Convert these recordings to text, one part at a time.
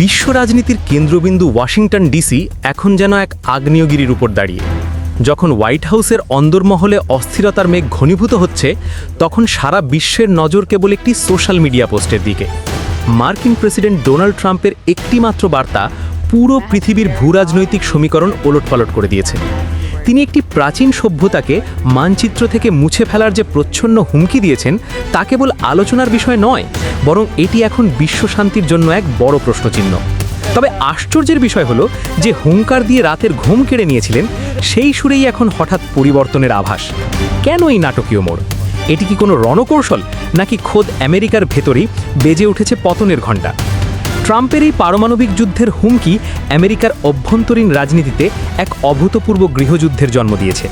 বিশ্ব রাজনীতির কেন্দ্রবিন্দু ওয়াশিংটন ডিসি এখন যেন এক আগ্নেয়গিরির উপর দাঁড়িয়ে। যখন হোয়াইট হাউসের অন্দরমহলে অস্থিরতার মেঘ ঘনীভূত হচ্ছে, তখন সারা বিশ্বের নজর কেবল একটি সোশ্যাল মিডিয়া পোস্টের দিকে। মার্কিন প্রেসিডেন্ট ডোনাল্ড ট্রাম্পের একটিমাত্র বার্তা পুরো পৃথিবীর ভূরাজনৈতিক সমীকরণ ওলটপালট করে দিয়েছে। তিনি একটি প্রাচীন সভ্যতাকে মানচিত্র থেকে মুছে ফেলার যে প্রচ্ছন্ন হুমকি দিয়েছেন, তা কেবল আলোচনার বিষয় নয়, বরং এটি এখন বিশ্ব শান্তির জন্য এক বড় প্রশ্নচিহ্ন। তবে আশ্চর্যের বিষয় হলো যে হুঙ্কার দিয়ে রাতের ঘুম কেড়ে নিয়েছিলেন, সেই সুরেই এখন হঠাৎ পরিবর্তনের আভাস। কেন এই নাটকীয় মোড়? এটি কি কোনো রণকৌশল, নাকি খোদ আমেরিকার ভেতরেই বেজে উঠেছে পতনের ঘণ্টা? ট্রাম্পের এই পারমাণবিক যুদ্ধের হুমকি আমেরিকার অভ্যন্তরীণ রাজনীতিতে এক অভূতপূর্ব গৃহযুদ্ধের জন্ম দিয়েছে।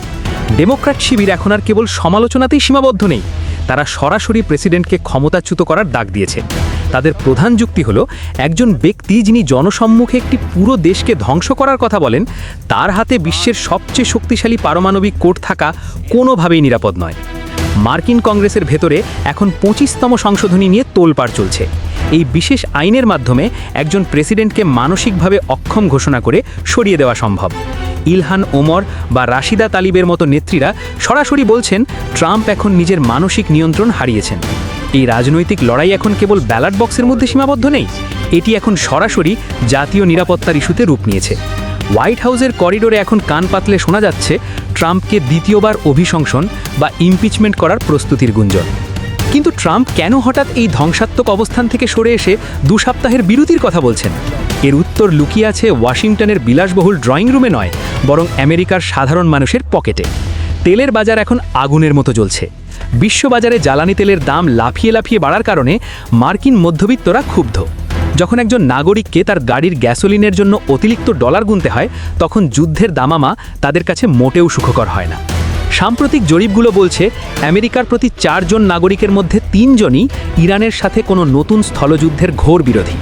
ডেমোক্র্যাট শিবির এখন আর কেবল সমালোচনাতেই সীমাবদ্ধ নেই, তারা সরাসরি প্রেসিডেন্টকে ক্ষমতাচ্যুত করার ডাক দিয়েছে। তাদের প্রধান যুক্তি হলো, একজন ব্যক্তি যিনি জনসম্মুখে একটি পুরো দেশকে ধ্বংস করার কথা বলেন, তার হাতে বিশ্বের সবচেয়ে শক্তিশালী পারমাণবিক কোড থাকা কোনোভাবেই নিরাপদ নয়। মার্কিন কংগ্রেসের ভেতরে এখন 25তম সংশোধনী নিয়ে তোলপাড় চলছে। এই বিশেষ আইনের মাধ্যমে একজন প্রেসিডেন্টকে মানসিকভাবে অক্ষম ঘোষণা করে সরিয়ে দেওয়া সম্ভব। ইলহান ওমর বা রাশিদা তালিবের মতো নেত্রীরা সরাসরি বলছেন, ট্রাম্প এখন নিজের মানসিক নিয়ন্ত্রণ হারিয়েছেন। এই রাজনৈতিক লড়াই এখন কেবল ব্যালট বক্সের মধ্যে সীমাবদ্ধ নেই, এটি এখন সরাসরি জাতীয় নিরাপত্তার ইস্যুতে রূপ নিয়েছে। হোয়াইট হাউসের করিডোরে এখন কান পাতলে শোনা যাচ্ছে ট্রাম্পকে দ্বিতীয়বার অভিশংসন বা ইমপিচমেন্ট করার প্রস্তুতির গুঞ্জন। কিন্তু ট্রাম্প কেন হঠাৎ এই ধ্বংসাত্মক অবস্থান থেকে সরে এসে 2 সপ্তাহের বিরতির কথা বলছেন? এর উত্তর লুকিয়ে আছে ওয়াশিংটনের বিলাসবহুল ড্রয়িং রুমে নয়, বরং আমেরিকার সাধারণ মানুষের পকেটে। তেলের বাজার এখন আগুনের মতো জ্বলছে। বিশ্ববাজারে জ্বালানি তেলের দাম লাফিয়ে লাফিয়ে বাড়ার কারণে মার্কিন মধ্যবিত্তরা ক্ষুব্ধ। যখন একজন নাগরিককে তার গাড়ির গ্যাসোলিনের জন্য অতিরিক্ত ডলার গুনতে হয়, তখন যুদ্ধের দামামা তাদের কাছে মোটেও সুখকর হয় না। সাম্প্রতিক জরিপগুলো বলছে, আমেরিকার প্রতি 4 জন নাগরিকের মধ্যে 3 জনই ইরানের সাথে কোনো নতুন স্থলযুদ্ধের ঘোর বিরোধী।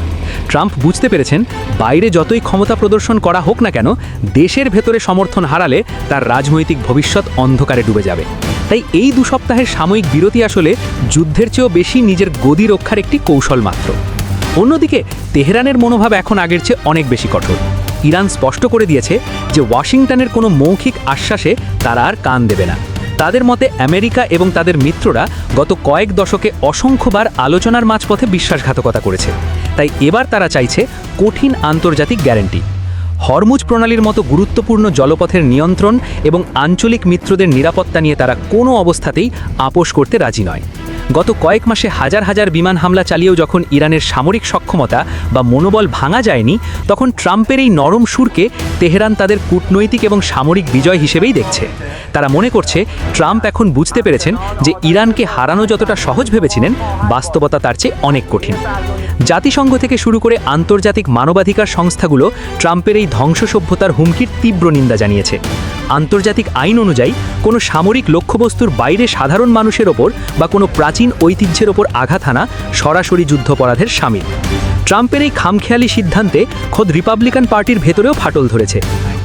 ট্রাম্প বুঝতে পেরেছেন, বাইরে যতই ক্ষমতা প্রদর্শন করা হোক না কেন, দেশের ভেতরে সমর্থন হারালে তার রাজনৈতিক ভবিষ্যৎ অন্ধকারে ডুবে যাবে। তাই এই 2 সপ্তাহের সাময়িক বিরতি আসলে যুদ্ধের চেয়েও বেশি নিজের গদি রক্ষার একটি কৌশল মাত্র। অন্যদিকে তেহরানের মনোভাব এখন আগের চেয়ে অনেক বেশি কঠোর। ইরান স্পষ্ট করে দিয়েছে যে ওয়াশিংটনের কোনো মৌখিক আশ্বাসে তারা আর কান দেবে না। তাদের মতে আমেরিকা এবং তাদের মিত্ররা গত কয়েক দশকে অসংখ্যবার আলোচনার মাঝপথে বিশ্বাসঘাতকতা করেছে। তাই এবার তারা চাইছে কঠিন আন্তর্জাতিক গ্যারান্টি। হরমুজ প্রণালীর মতো গুরুত্বপূর্ণ জলপথের নিয়ন্ত্রণ এবং আঞ্চলিক মিত্রদের নিরাপত্তা নিয়ে তারা কোনো অবস্থাতেই আপোষ করতে রাজি নয়। গত কয়েক মাসে হাজার হাজার বিমান হামলা চালিয়েও যখন ইরানের সামরিক সক্ষমতা বা মনোবল ভাঙা যায়নি, তখন ট্রাম্পের এই নরম সুরকে তেহরান তাদের কূটনৈতিক এবং সামরিক বিজয় হিসেবেই দেখছে। তারা মনে করছে, ট্রাম্প এখন বুঝতে পেরেছেন যে ইরানকে হারানো যতটা সহজ ভেবেছিলেন, বাস্তবতা তার চেয়ে অনেক কঠিন। জাতিসংঘ থেকে শুরু করে আন্তর্জাতিক মানবাধিকার সংস্থাগুলো ট্রাম্পের এই ধ্বংস সভ্যতার হুমকির তীব্র নিন্দা জানিয়েছে। আন্তর্জাতিক আইন অনুযায়ী কোনো সামরিক লক্ষ্যবস্তুর বাইরে সাধারণ মানুষের ওপর বা কোনো প্রাচীন ঐতিহ্যের ওপর আঘাত হানা সরাসরি যুদ্ধাপরাধের শামিল। ট্রাম্পের এই খামখেয়ালি সিদ্ধান্তে খোদ রিপাবলিকান পার্টির ভেতরেও ফাটল ধরেছে।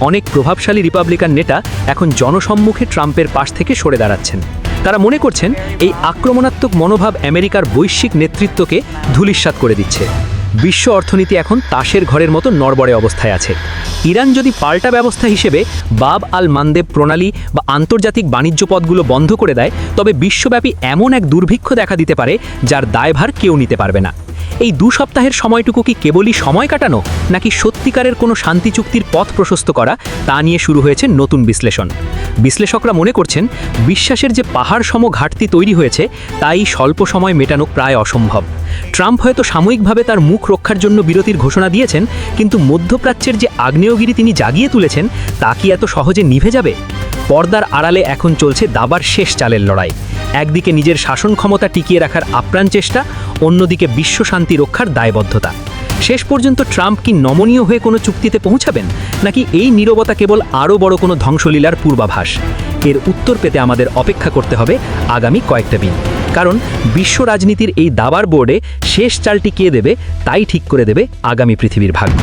অনেক প্রভাবশালী রিপাবলিকান নেতা এখন জনসম্মুখে ট্রাম্পের পাশ থেকে সরে দাঁড়াচ্ছেন। তারা মনে করছেন, এই আক্রমণাত্মক মনোভাব আমেরিকার বৈশ্বিক নেতৃত্বকে ধূলিসাৎ করে দিচ্ছে। বিশ্ব অর্থনীতি এখন তাসের ঘরের মতো নড়বড়ে অবস্থায় আছে। ইরান যদি পাল্টা ব্যবস্থা হিসেবে বাব আল মানদেব প্রণালী বা আন্তর্জাতিক বাণিজ্য পথগুলো বন্ধ করে দেয়, তবে বিশ্বব্যাপী এমন এক দুর্ভিক্ষ দেখা দিতে পারে যার দায়ভার কেউ নিতে পারবে না। এই 2 সপ্তাহের সময়টুকু কি কেবলই সময় কাটানো, নাকি সত্যিকারের কোনো শান্তি চুক্তির পথ প্রশস্ত করা, তা নিয়ে শুরু হয়েছে নতুন বিশ্লেষণ। বিশ্লেষকরা মনে করছেন, বিশ্বাসের যে পাহাড় সম ঘাটতি তৈরি হয়েছে, তাই স্বল্প সময় মেটানো প্রায় অসম্ভব। ট্রাম্প হয়তো সাময়িকভাবে তার মুখ রক্ষার জন্য বিরতির ঘোষণা দিয়েছেন, কিন্তু মধ্যপ্রাচ্যের যে আগ্নেয়গিরি তিনি জাগিয়ে তুলেছেন, তা কি এত সহজে নিভে যাবে? পর্দার আড়ালে এখন চলছে দাবার শেষ চালের লড়াই। একদিকে নিজের শাসন ক্ষমতা টিকিয়ে রাখার আপ্রাণ চেষ্টা, অন্যদিকে বিশ্ব শান্তি রক্ষার দায়বদ্ধতা। শেষ পর্যন্ত ট্রাম্প কি নমনীয় হয়ে কোনো চুক্তিতে পৌঁছাবেন, নাকি এই নীরবতা কেবল আরও বড় কোনো ধ্বংসলীলার পূর্বাভাস? এর উত্তর পেতে আমাদের অপেক্ষা করতে হবে আগামী কয়েকটা দিন। কারণ বিশ্ব রাজনীতির এই দাবার বোর্ডে শেষ চালটি কে দেবে, তাই ঠিক করে দেবে আগামী পৃথিবীর ভাগ্য।